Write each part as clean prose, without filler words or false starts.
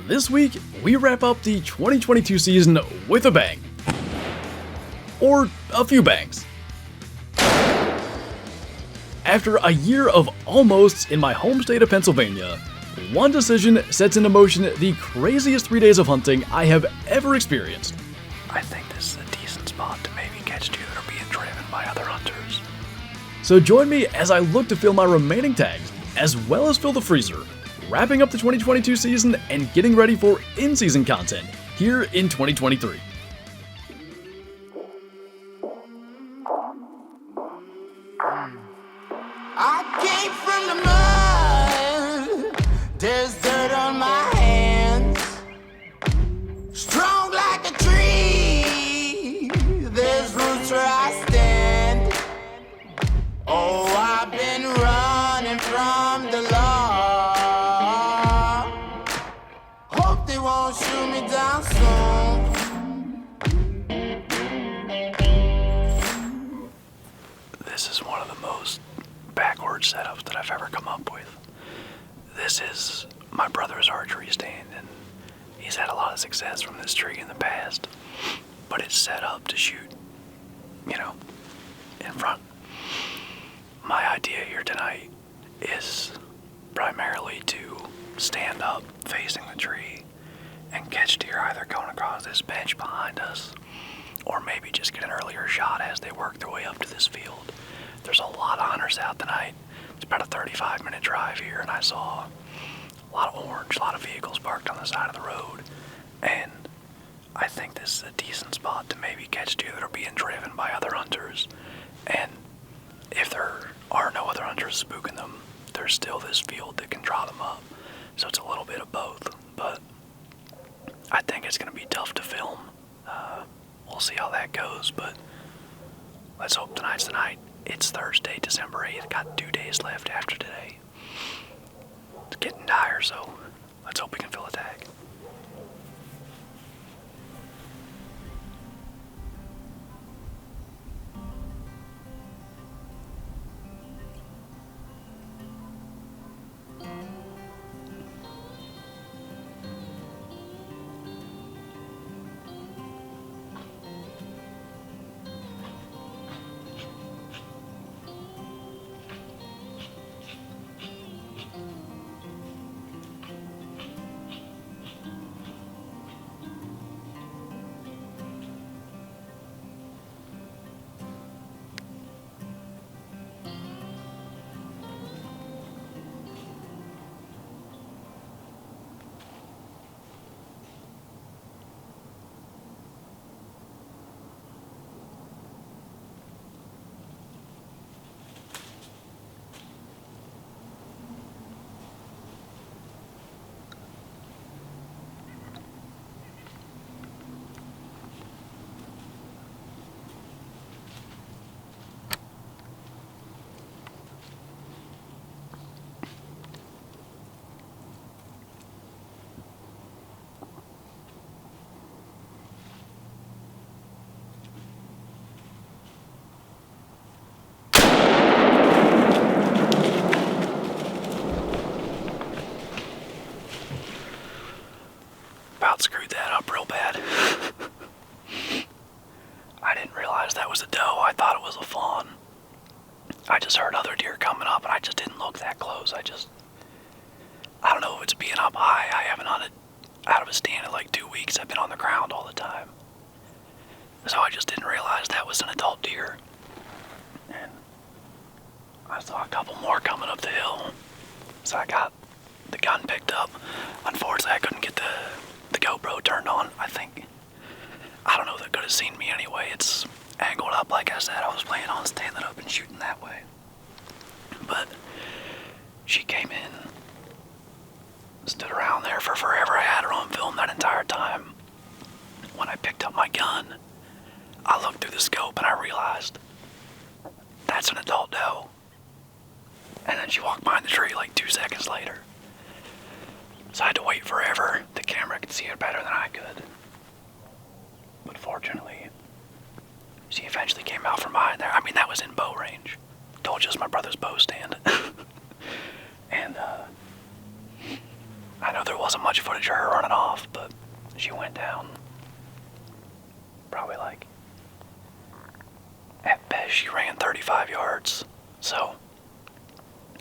This week, we wrap up the 2022 season with a bang. Or a few bangs. After a year of almosts in my home state of Pennsylvania, one decision sets into motion the craziest 3 days of hunting I have ever experienced. I think this is a decent spot to maybe catch deer that are being driven by other hunters. So join me as I look to fill my remaining tags, as well as fill the freezer, wrapping up the 2022 season and getting ready for in-season content here in 2023. I came from the mud, there's dirt on my hands. Strong like a tree, there's roots where I stand. Oh, I've been running from the law. Hope they won't shoot me down soon. This is one of the most backwards setups that I've ever come up with. This is my brother's archery stand, and he's had a lot of success from this tree in the past, but it's set up to shoot, in front. My idea here tonight is primarily to stand up facing the tree and catch deer either going across this bench behind us or maybe just get an earlier shot as they work their way up to this field. There's a lot of hunters out tonight. It's about a 35-minute drive here, and I saw a lot of orange, a lot of vehicles parked on the side of the road, and I think this is a decent spot to maybe catch deer that are being driven by other hunters. And if there are no other hunters spooking them, there's still this field that can draw them up. So it's a little bit of both, but I think it's going to be tough to film. We'll see how that goes, but let's hope tonight's the night. It's Thursday, December 8th. Got 2 days left after today. It's getting dire, so let's hope we can fill a tag. About screwed that up real bad. I didn't realize that was a doe. I thought it was a fawn. I just heard other deer coming up, and I just didn't look that close. I don't know if it's being up high. I haven't hunted out of a stand in like 2 weeks. I've been on the ground all the time. So I just didn't realize that was an adult deer. And I saw a couple more coming up the hill. So I got the gun picked up. Unfortunately, I couldn't get the GoPro turned on. I don't know if they could have seen me anyway. It's angled up, like I said. I was planning on standing up and shooting that way. But she came in, stood around there for forever. I had her on film that entire time. When I picked up my gun, I looked through the scope and I realized that's an adult doe. And then she walked behind the tree like 2 seconds later. So I had to wait forever. The camera could see it better than I could. But fortunately, she eventually came out from behind there. I mean, that was in bow range. Told you it's my brother's bow stand. And I know there wasn't much footage of her running off, but she went down. Probably like, at best she ran 35 yards, so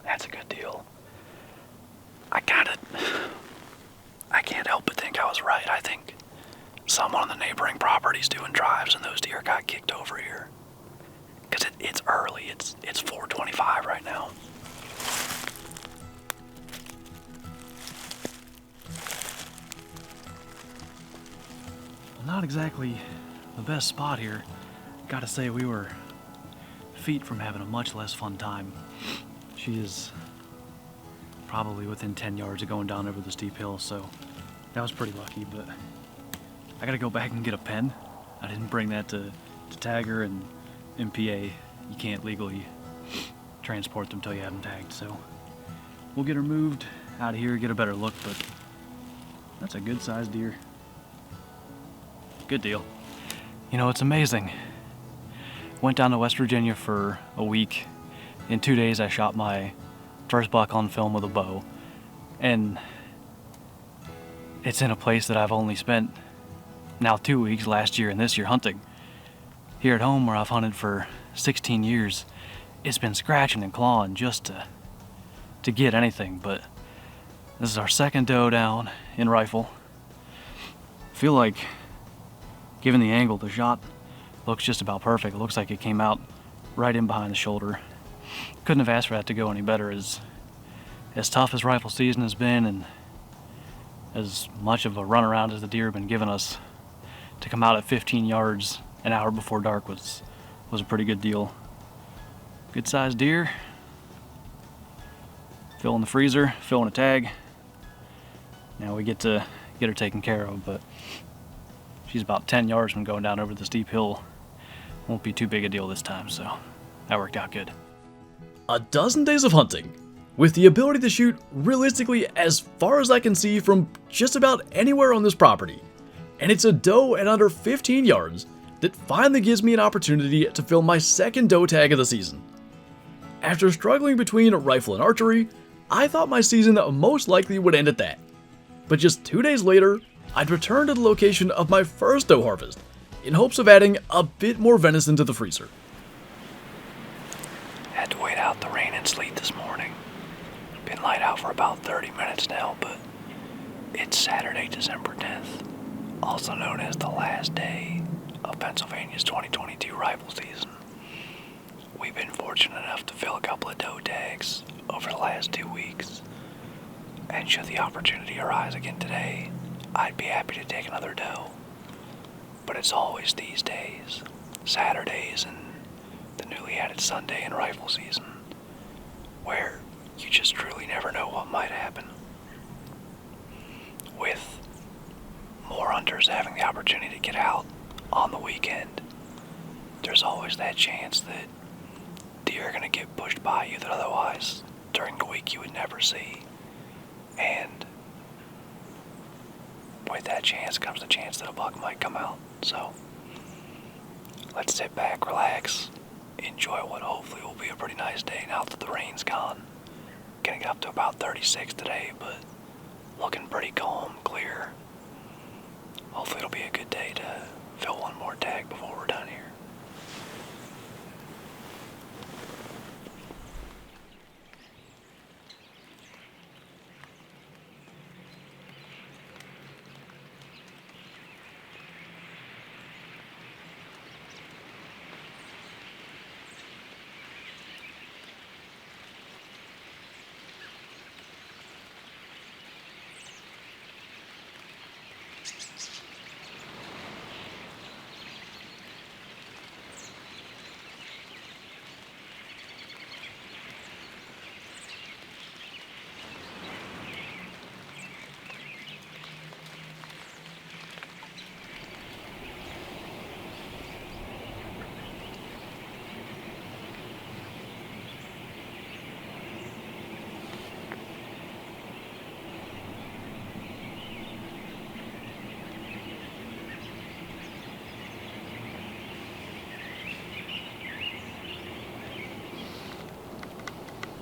that's a good deal. I can't help but think I was right. I think someone on the neighboring property's doing drives and those deer got kicked over here. Because it's early, it's 4:25 right now. Well, not exactly the best spot here. Gotta say, we were feet from having a much less fun time. She is probably within 10 yards of going down over the steep hill, so that was pretty lucky, but I gotta go back and get a pen. I didn't bring that to tag her, and MPA, you can't legally transport them till you have them tagged, so we'll get her moved out of here, get a better look, but that's a good sized deer. Good deal. You know, it's amazing. Went down to West Virginia for a week. In 2 days I shot my first buck on film with a bow, and it's in a place that I've only spent now 2 weeks, last year and this year, hunting. Here at home, where I've hunted for 16 years, it's been scratching and clawing just to get anything, but this is our second doe down in rifle. Feel like, given the angle, the shot looks just about perfect. It looks like it came out right in behind the shoulder. Couldn't have asked for that to go any better. As tough as rifle season has been, and as much of a runaround as the deer have been giving us, to come out at 15 yards an hour before dark was a pretty good deal. Good sized deer. Fill in the freezer, fill in a tag. Now we get to get her taken care of, but she's about 10 yards from going down over the steep hill. Won't be too big a deal this time, so that worked out good. A dozen days of hunting, with the ability to shoot realistically as far as I can see from just about anywhere on this property. And it's a doe at under 15 yards that finally gives me an opportunity to film my second doe tag of the season. After struggling between rifle and archery, I thought my season most likely would end at that. But just 2 days later, I'd return to the location of my first doe harvest, in hopes of adding a bit more venison to the freezer. Had to wait out the rain and sleet this morning. Been light out for about 30 minutes now, but it's Saturday, December 10th, also known as the last day of Pennsylvania's 2022 rifle season. We've been fortunate enough to fill a couple of doe tags over the last 2 weeks, and should the opportunity arise again today, I'd be happy to take another doe. But it's always these days, Saturdays and the newly added Sunday in rifle season, where you just truly never know what might happen. With more hunters having the opportunity to get out on the weekend, there's always that chance that deer are going to get pushed by you that otherwise during the week you would never see. And with that chance comes the chance that a buck might come out. So let's sit back, relax, enjoy what hopefully will be a pretty nice day now that the rain's gone. Getting up to about 36 today, but looking pretty calm, clear. Hopefully it'll be a good day to fill one more tag before we're done here.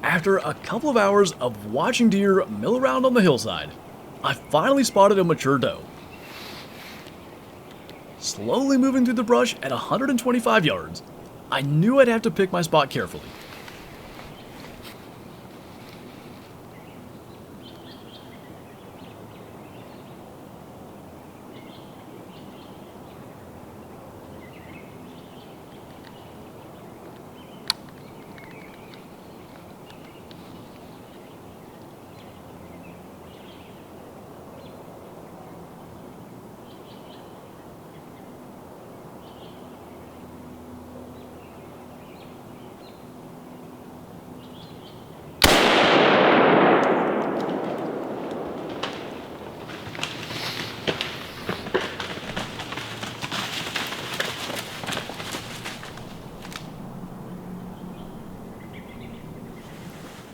After a couple of hours of watching deer mill around on the hillside, I finally spotted a mature doe. Slowly moving through the brush at 125 yards, I knew I'd have to pick my spot carefully.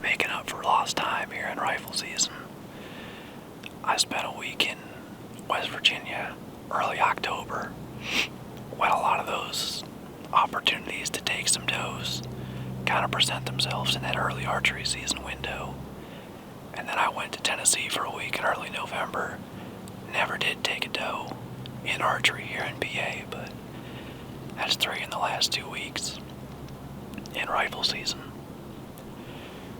Making up for lost time here in rifle season, I spent a week in West Virginia, early October, when a lot of those opportunities to take some does kind of present themselves in that early archery season window. And then I went to Tennessee for a week in early November. Never did take a doe in archery here in PA, but that's 3 in the last 2 weeks in rifle season.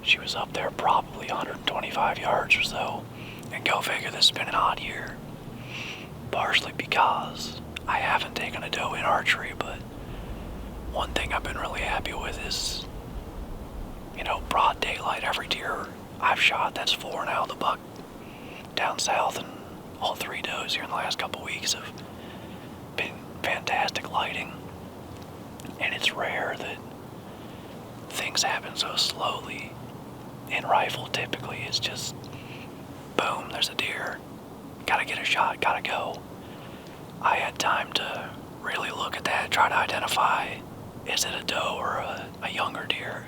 She was up there probably 125 yards or so, and go figure, this has been an odd year. Partially because I haven't taken a doe in archery, but one thing I've been really happy with is, broad daylight. Every deer I've shot that's 4 now, the buck down south and all 3 does here in the last couple weeks have been fantastic lighting. And it's rare that things happen so slowly. In rifle, typically it's just boom, there's a deer, gotta get a shot, gotta go. I had time to really look at that, try to identify, is it a doe or a younger deer?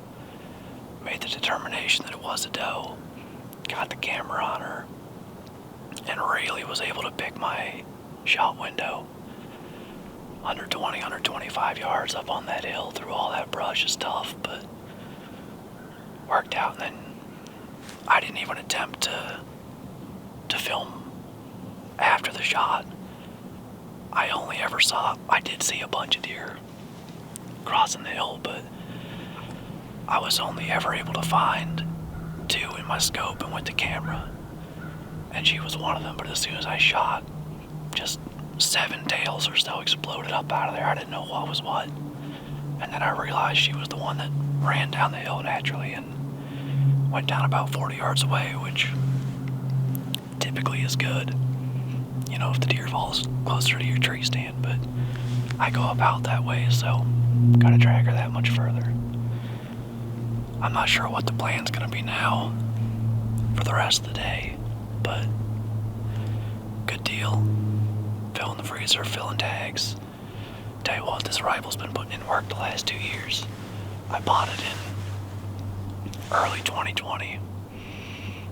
Made the determination that it was a doe, got the camera on her, and really was able to pick my shot window. 120, 125 yards up on that hill through all that brush is tough, but worked out. And then I didn't even attempt to film after the shot. I did see a bunch of deer crossing the hill, but I was only ever able to find 2 in my scope and with the camera. And she was one of them, but as soon as I shot, just 7 tails or so exploded up out of there. I didn't know what was what. And then I realized she was the one that ran down the hill naturally and went down about 40 yards away, which typically is good, if the deer falls closer to your tree stand, but I go about that way, so gotta drag her that much further. I'm not sure what the plan's gonna be now for the rest of the day, but good deal. Filling the freezer, filling tags. Tell you what, this rifle's been putting in work the last 2 years. I bought it in early 2020.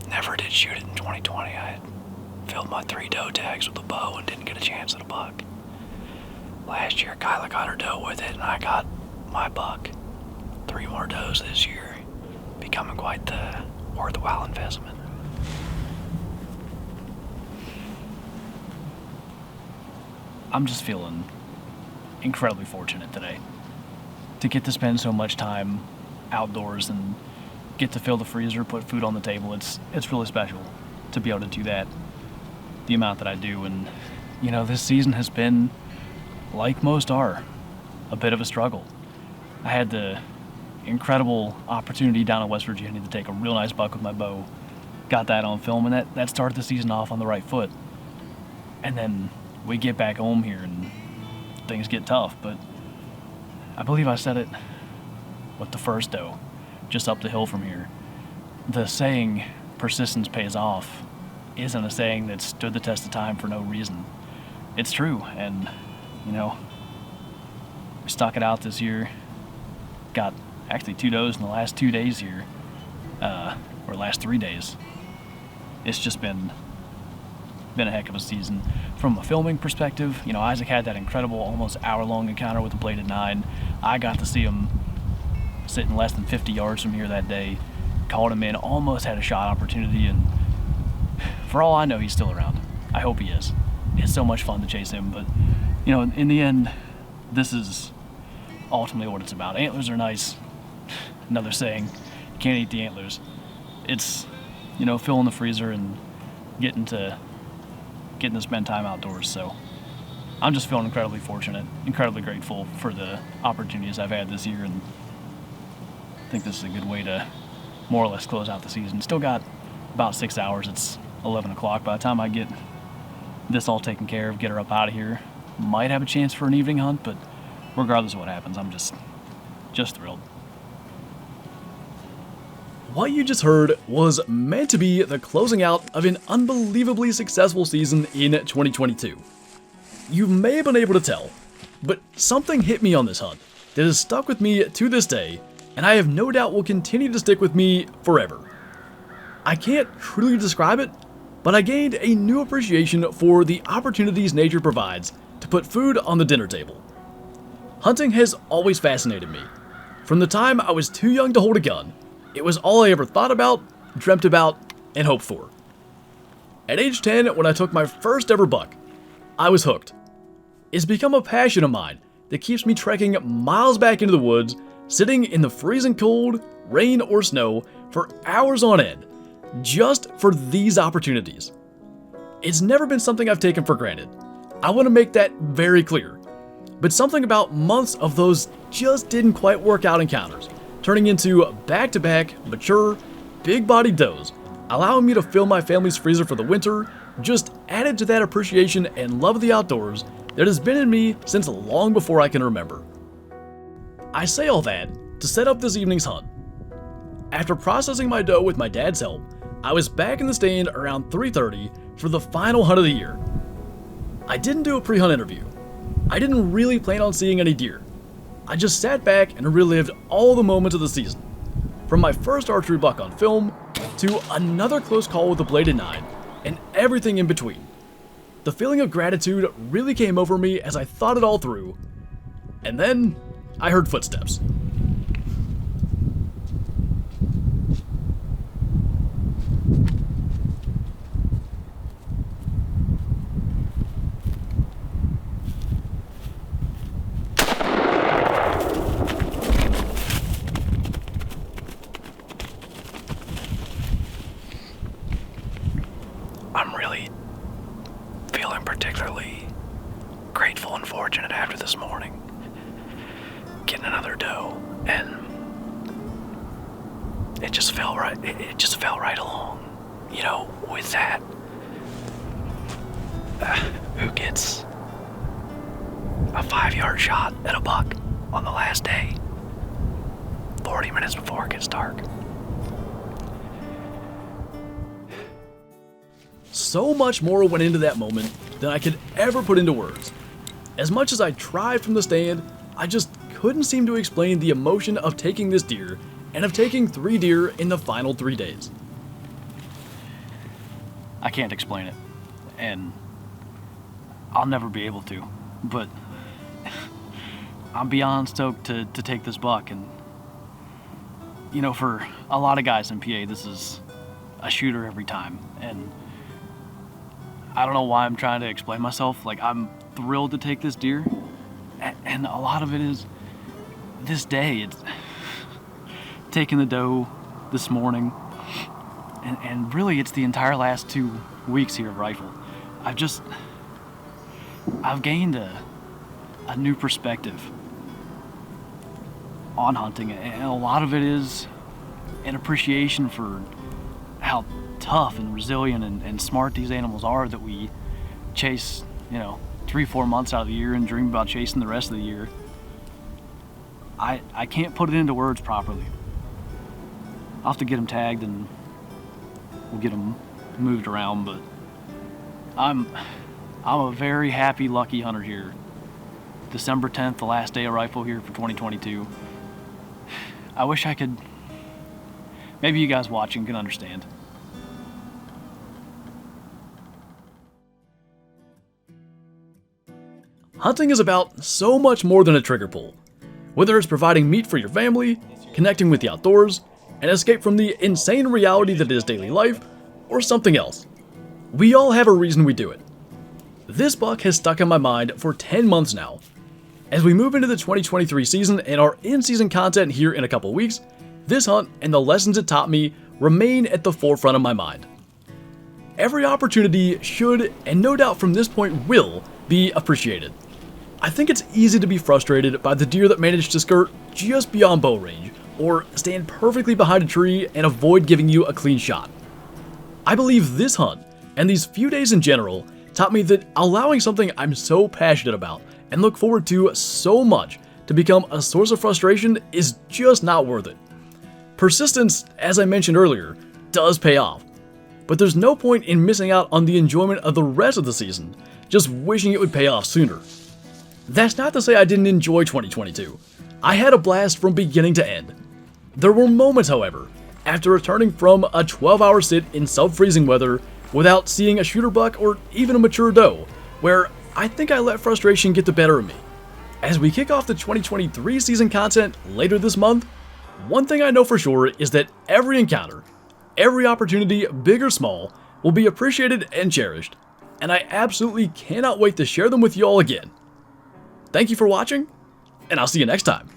Never did shoot it in 2020. I had filled my 3 doe tags with a bow and didn't get a chance at a buck. Last year, Kyla got her doe with it, and I got my buck. 3 more does this year, becoming quite the worthwhile investment. I'm just feeling incredibly fortunate today to get to spend so much time outdoors and get to fill the freezer, put food on the table. It's really special to be able to do that the amount that I do. And this season has been, like most are, a bit of a struggle. I had the incredible opportunity down in West Virginia to take a real nice buck with my bow. Got that on film, and that started the season off on the right foot. And then we get back home here and things get tough, but I believe I said it with the first doe, just up the hill from here. The saying, persistence pays off, isn't a saying that stood the test of time for no reason. It's true, and, we stuck it out this year. Got actually 2 does in the last 2 days here, or last 3 days. It's just been a heck of a season. From a filming perspective, Isaac had that incredible, almost hour-long encounter with the bladed 9. I got to see him sitting less than 50 yards from here that day. Called him in, almost had a shot opportunity, and For all I know, he's still around. I hope he is. It's so much fun to chase him, but you know, in the end, this is ultimately what it's about. Antlers are nice. Another saying, you can't eat the antlers. It's, you know, filling the freezer and getting to spend time outdoors. So I'm just feeling incredibly fortunate, incredibly grateful for the opportunities I've had this year, and I think this is a good way to more or less close out the season. Still got about 6 hours. It's 11 o'clock. By the time I get this all taken care of, get her up out of here, might have a chance for an evening hunt, but regardless of what happens, I'm just thrilled. What you just heard was meant to be the closing out of an unbelievably successful season in 2022. You may have been able to tell, but something hit me on this hunt that has stuck with me to this day, and I have no doubt will continue to stick with me forever. I can't truly describe it, but I gained a new appreciation for the opportunities nature provides to put food on the dinner table. Hunting has always fascinated me. From the time I was too young to hold a gun, it was all I ever thought about, dreamt about, and hoped for. At age 10, when I took my first ever buck, I was hooked. It's become a passion of mine that keeps me trekking miles back into the woods, sitting in the freezing cold, rain or snow for hours on end, just for these opportunities. It's never been something I've taken for granted. I want to make that very clear. But something about months of those just didn't quite work out encounters, turning into back-to-back, mature, big-bodied does, allowing me to fill my family's freezer for the winter, just added to that appreciation and love of the outdoors that has been in me since long before I can remember. I say all that to set up this evening's hunt. After processing my doe with my dad's help, I was back in the stand around 3:30 for the final hunt of the year. I didn't do a pre-hunt interview. I didn't really plan on seeing any deer. I just sat back and relived all the moments of the season. From my first archery buck on film, to another close call with a bladed 9, and everything in between. The feeling of gratitude really came over me as I thought it all through. And then, I heard footsteps. I'm really feeling particularly grateful and fortunate after this morning. Getting another doe, and it just felt right. It just felt right along. You know, with that, who gets a 5-yard shot at a buck on the last day, 40 minutes before it gets dark? So much more went into that moment than I could ever put into words. As much as I tried from the stand, I just couldn't seem to explain the emotion of taking this deer and of taking 3 deer in the final 3 days. I can't explain it, and I'll never be able to, but I'm beyond stoked to take this buck. And you know, for a lot of guys in PA, this is a shooter every time, and I don't know why I'm trying to explain myself. Like, I'm thrilled to take this deer, and a lot of it is this day. It's taking the doe this morning, and really it's the entire last 2 weeks here of rifle. I've gained a new perspective on hunting, and a lot of it is an appreciation for how tough and resilient and smart these animals are that we chase, you know, 3-4 months out of the year and dream about chasing the rest of the year. I can't put it into words properly. I'll have to get them tagged and we'll get them moved around, but I'm a very happy, lucky hunter here. December 10th, the last day of rifle here for 2022. I wish I could, maybe you guys watching can understand. Hunting is about so much more than a trigger pull. Whether it's providing meat for your family, connecting with the outdoors, an escape from the insane reality that is daily life, or something else. We all have a reason we do it. This buck has stuck in my mind for 10 months now. As we move into the 2023 season and our in-season content here in a couple weeks, this hunt and the lessons it taught me remain at the forefront of my mind. Every opportunity should, and no doubt from this point will, be appreciated. I think it's easy to be frustrated by the deer that manage to skirt just beyond bow range, or stand perfectly behind a tree and avoid giving you a clean shot. I believe this hunt, and these few days in general, taught me that allowing something I'm so passionate about and look forward to so much to become a source of frustration is just not worth it. Persistence, as I mentioned earlier, does pay off, but there's no point in missing out on the enjoyment of the rest of the season, just wishing it would pay off sooner. That's not to say I didn't enjoy 2022. I had a blast from beginning to end. There were moments, however, after returning from a 12-hour sit in sub-freezing weather without seeing a shooter buck or even a mature doe, where I think I let frustration get the better of me. As we kick off the 2023 season content later this month, one thing I know for sure is that every encounter, every opportunity, big or small, will be appreciated and cherished, and I absolutely cannot wait to share them with you all again. Thank you for watching, and I'll see you next time.